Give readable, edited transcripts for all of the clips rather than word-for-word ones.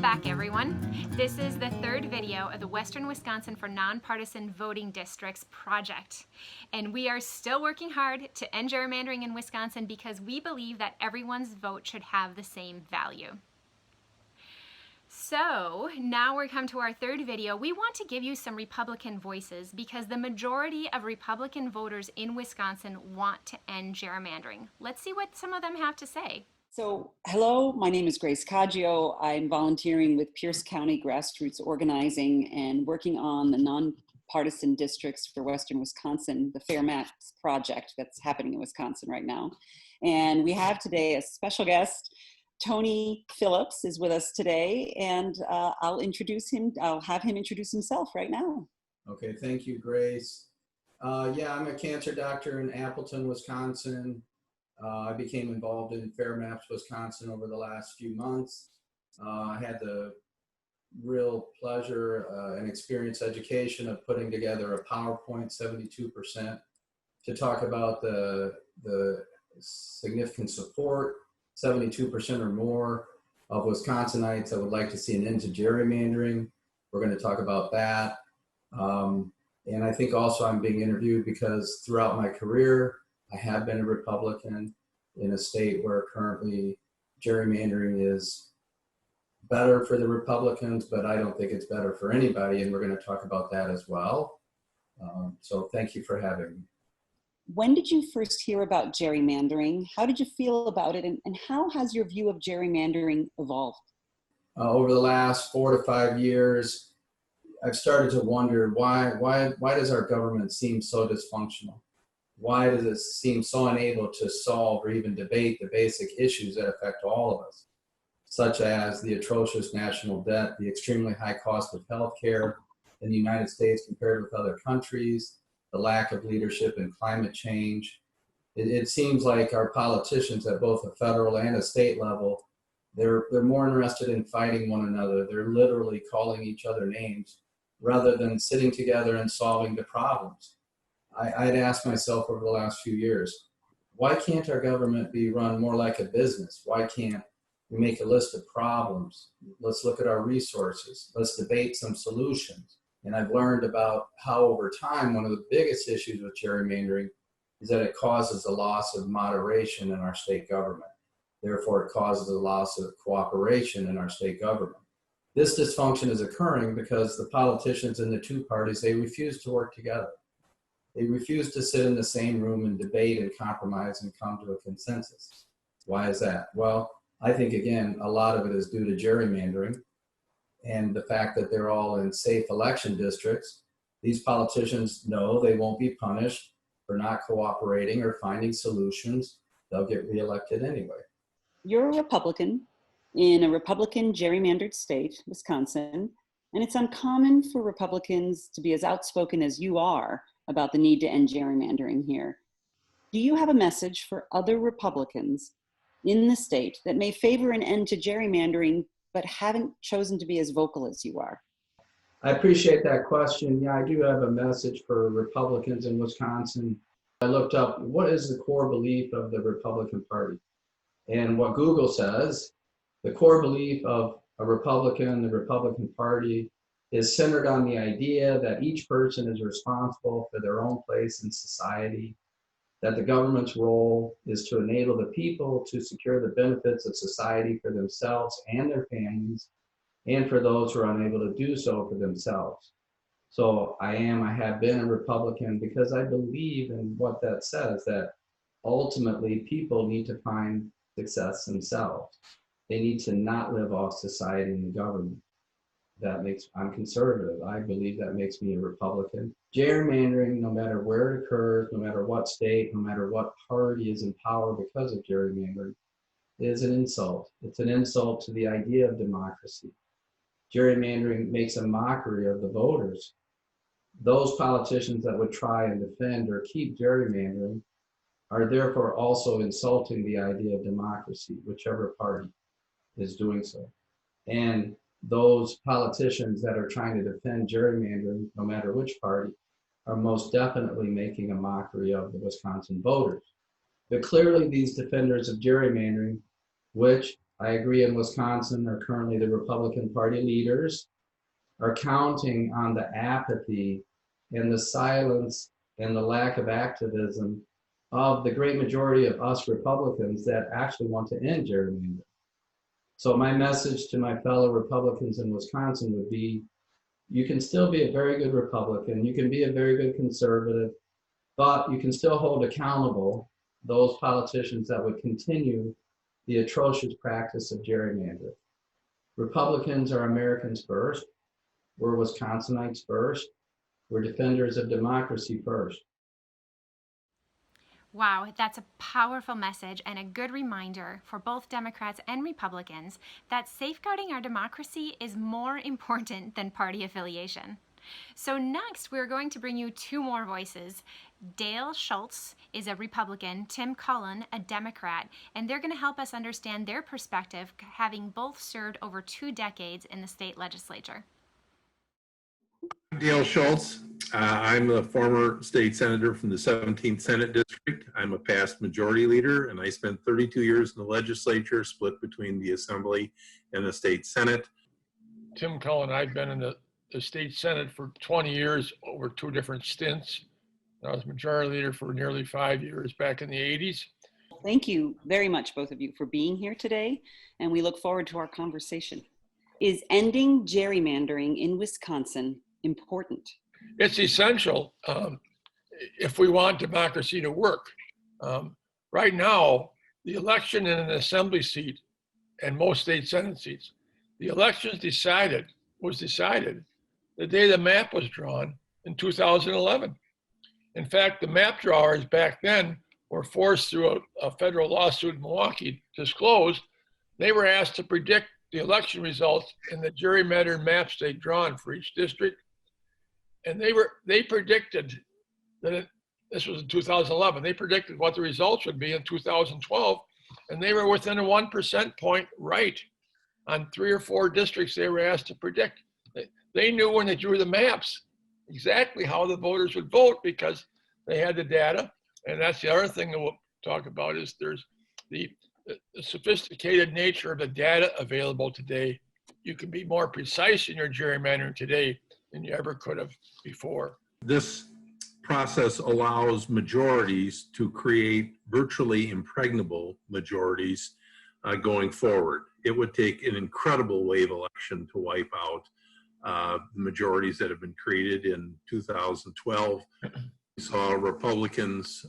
back, everyone. This is the third video of the Western Wisconsin for Nonpartisan Voting Districts project. And we are still working hard to end gerrymandering in Wisconsin because we believe that everyone's vote should have the same value. So now we're come to our third video. We want to give you some Republican voices because the majority of Republican voters in Wisconsin want to end gerrymandering. Let's see what some of them have to say. So, hello, my name is Grace Caggio. I'm volunteering with Pierce County Grassroots Organizing and working on the nonpartisan districts for Western Wisconsin, the Fair Maps project that's happening in Wisconsin right now. And we have today a special guest. Tony Phillips is with us today, and I'll have him introduce himself right now. Okay, thank you, Grace. Yeah, I'm a cancer doctor in Appleton, Wisconsin. I became involved in Fair Maps Wisconsin over the last few months. I had the real pleasure and experience education of putting together a PowerPoint 72% to talk about the significant support, 72% or more of Wisconsinites that would like to see an end to gerrymandering. We're going to talk about that. And I think also I'm being interviewed because throughout my career, I have been a Republican in a state where currently gerrymandering is better for the Republicans, but I don't think it's better for anybody, and we're going to talk about that as well. So thank you for having me. When did you first hear about gerrymandering? How did you feel about it, and how has your view of gerrymandering evolved? Over the last 4 to 5 years, I've started to wonder why does our government seem so dysfunctional? Why does it seem so unable to solve or even debate the basic issues that affect all of us, such as the atrocious national debt, the extremely high cost of health care in the United States compared with other countries, the lack of leadership in climate change. It seems like our politicians at both a federal and a state level, they're more interested in fighting one another. They're literally calling each other names rather than sitting together and solving the problems. I'd asked myself over the last few years, why can't our government be run more like a business? Why can't we make a list of problems? Let's look at our resources. Let's debate some solutions. And I've learned about how over time, one of the biggest issues with gerrymandering is that it causes a loss of moderation in our state government. Therefore, it causes a loss of cooperation in our state government. This dysfunction is occurring because the politicians in the two parties, they refuse to work together. They refuse to sit in the same room and debate and compromise and come to a consensus. Why is that? Well, I think, again, a lot of it is due to gerrymandering and the fact that they're all in safe election districts. These politicians know they won't be punished for not cooperating or finding solutions. They'll get reelected anyway. You're a Republican in a Republican gerrymandered state, Wisconsin, and it's uncommon for Republicans to be as outspoken as you are about the need to end gerrymandering here. Do you have a message for other Republicans in the state that may favor an end to gerrymandering but haven't chosen to be as vocal as you are? I appreciate that question. Yeah, I do have a message for Republicans in Wisconsin. I looked up what is the core belief of the Republican Party. And what Google says, the core belief of a Republican, the Republican Party, is centered on the idea that each person is responsible for their own place in society, that the government's role is to enable the people to secure the benefits of society for themselves and their families, and for those who are unable to do so for themselves. So I have been a Republican because I believe in what that says, that ultimately people need to find success themselves. They need to not live off society and the government. I'm conservative. I believe that makes me a Republican. Gerrymandering, no matter where it occurs, no matter what state, no matter what party is in power because of gerrymandering, is an insult. It's an insult to the idea of democracy. Gerrymandering makes a mockery of the voters. Those politicians that would try and defend or keep gerrymandering are therefore also insulting the idea of democracy, whichever party is doing so. And those politicians that are trying to defend gerrymandering, no matter which party, are most definitely making a mockery of the Wisconsin voters. But clearly these defenders of gerrymandering, which I agree in Wisconsin are currently the Republican Party leaders are counting on the apathy and the silence and the lack of activism of the great majority of us Republicans that actually want to end gerrymandering. So my message to my fellow Republicans in Wisconsin would be, you can still be a very good Republican, you can be a very good conservative, but you can still hold accountable those politicians that would continue the atrocious practice of gerrymandering. Republicans are Americans first. We're Wisconsinites first. We're defenders of democracy first. Wow, that's a powerful message and a good reminder for both Democrats and Republicans that safeguarding our democracy is more important than party affiliation. So next, we're going to bring you two more voices. Dale Schultz is a Republican, Tim Cullen, a Democrat, and they're going to help us understand their perspective, having both served over 2 decades in the state legislature. Dale Schultz. I'm a former state senator from the 17th Senate District. I'm a past majority leader, and I spent 32 years in the legislature, split between the Assembly and the State Senate. Tim Cullen, I've been in the State Senate for 20 years, over 2 different stints. I was majority leader for nearly 5 years back in the 80s. Thank you very much, both of you, for being here today, and we look forward to our conversation. Is ending gerrymandering in Wisconsin important? It's essential if we want democracy to work. Right now, the election in an assembly seat and most state senate seats, the elections was decided the day the map was drawn in 2011. In fact, the map drawers back then were forced through a federal lawsuit in Milwaukee disclosed. They were asked to predict the election results in the gerrymandered maps they'd drawn for each district. And they predicted that this was in 2011. They predicted what the results would be in 2012, and they were within a 1% point right on 3 or 4 districts they were asked to predict. They knew when they drew the maps exactly how the voters would vote because they had the data. And that's the other thing that we'll talk about is there's the sophisticated nature of the data available today. You can be more precise in your gerrymandering today than you ever could have before. This process allows majorities to create virtually impregnable majorities going forward. It would take an incredible wave election to wipe out the majorities that have been created in 2012. We saw Republicans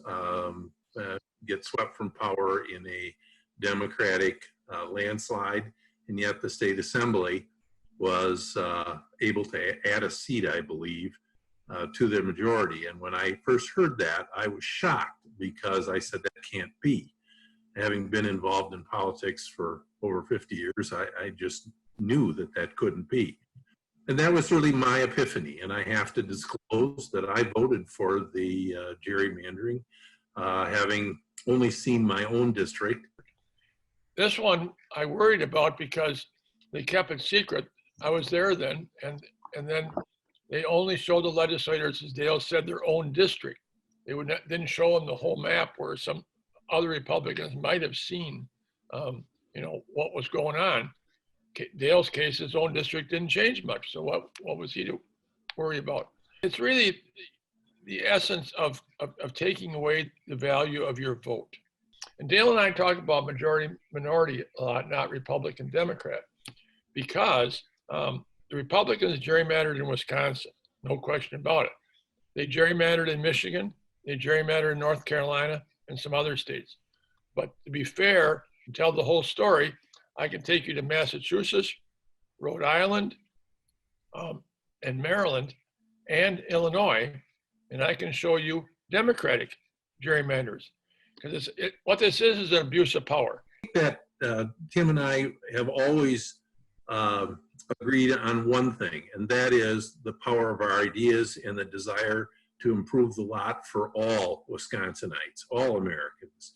get swept from power in a Democratic landslide, and yet the state assembly was able to add a seat, I believe, to the majority. And when I first heard that, I was shocked because I said that can't be. Having been involved in politics for over 50 years, I just knew that that couldn't be. And that was really my epiphany. And I have to disclose that I voted for the gerrymandering, having only seen my own district. This one I worried about because they kept it secret. I was there then, and then they only showed the legislators, as Dale said, their own district. They didn't show them the whole map where some other Republicans might have seen, what was going on. Dale's case, his own district didn't change much. So what was he to worry about? It's really the essence of taking away the value of your vote. And Dale and I talk about majority minority a lot, not Republican Democrat, because the Republicans gerrymandered in Wisconsin, no question about it. They gerrymandered in Michigan, they gerrymandered in North Carolina, and some other states. But to be fair and tell the whole story, I can take you to Massachusetts, Rhode Island, and Maryland, and Illinois, and I can show you Democratic gerrymanders. Because what this is an abuse of power. That Tim and I have always agreed on one thing, and that is the power of our ideas and the desire to improve the lot for all Wisconsinites, all Americans.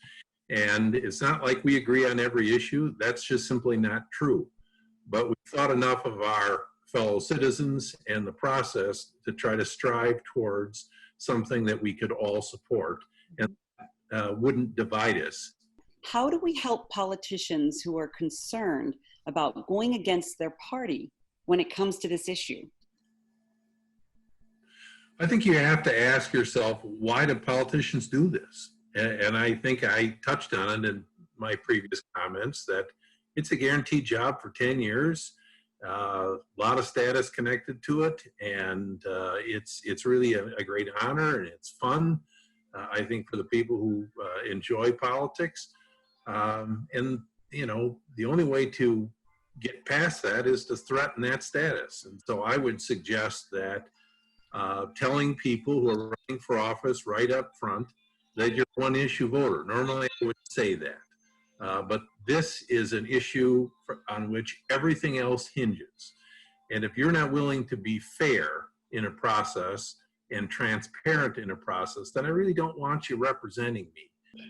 And it's not like we agree on every issue. That's just simply not true. But we thought enough of our fellow citizens and the process to try to strive towards something that we could all support and wouldn't divide us. How do we help politicians who are concerned about going against their party when it comes to this issue? I think you have to ask yourself, why do politicians do this? And I think I touched on it in my previous comments, that it's a guaranteed job for 10 years, a lot of status connected to it, and it's really a great honor, and it's fun, I think, for the people who enjoy politics. And, you know, the only way to get past that is to threaten that status. And so I would suggest that telling people who are running for office right up front that you're one issue voter. Normally I would say that, but this is an issue on which everything else hinges. And if you're not willing to be fair in a process and transparent in a process, then I really don't want you representing me.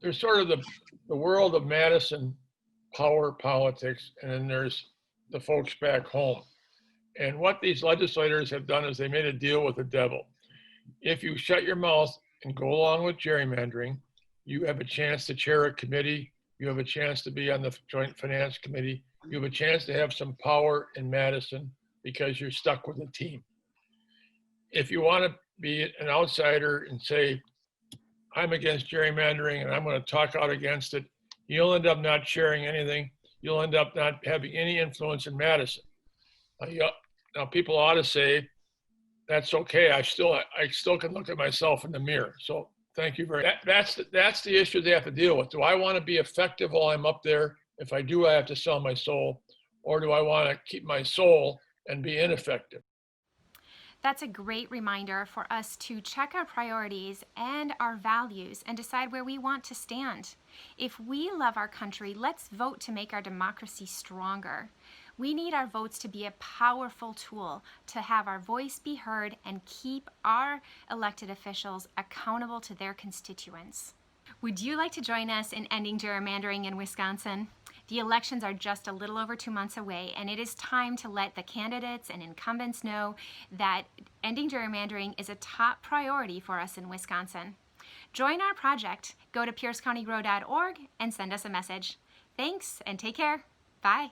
There's sort of the world of Madison power politics, and then there's the folks back home. And what these legislators have done is they made a deal with the devil. If you shut your mouth and go along with gerrymandering, you have a chance to chair a committee, you have a chance to be on the Joint Finance Committee, you have a chance to have some power in Madison because you're stuck with a team. If you want to be an outsider and say, I'm against gerrymandering and I'm going to talk out against it, you'll end up not sharing anything. You'll end up not having any influence in Madison. Now people ought to say, that's okay. I still can look at myself in the mirror. So thank you very much. That's the issue they have to deal with. Do I want to be effective while I'm up there? If I do, I have to sell my soul. Or do I want to keep my soul and be ineffective? That's a great reminder for us to check our priorities and our values and decide where we want to stand. If we love our country, let's vote to make our democracy stronger. We need our votes to be a powerful tool to have our voice be heard and keep our elected officials accountable to their constituents. Would you like to join us in ending gerrymandering in Wisconsin? The elections are just a little over 2 months away, and it is time to let the candidates and incumbents know that ending gerrymandering is a top priority for us in Wisconsin. Join our project. Go to piercecountygrow.org and send us a message. Thanks, and take care. Bye.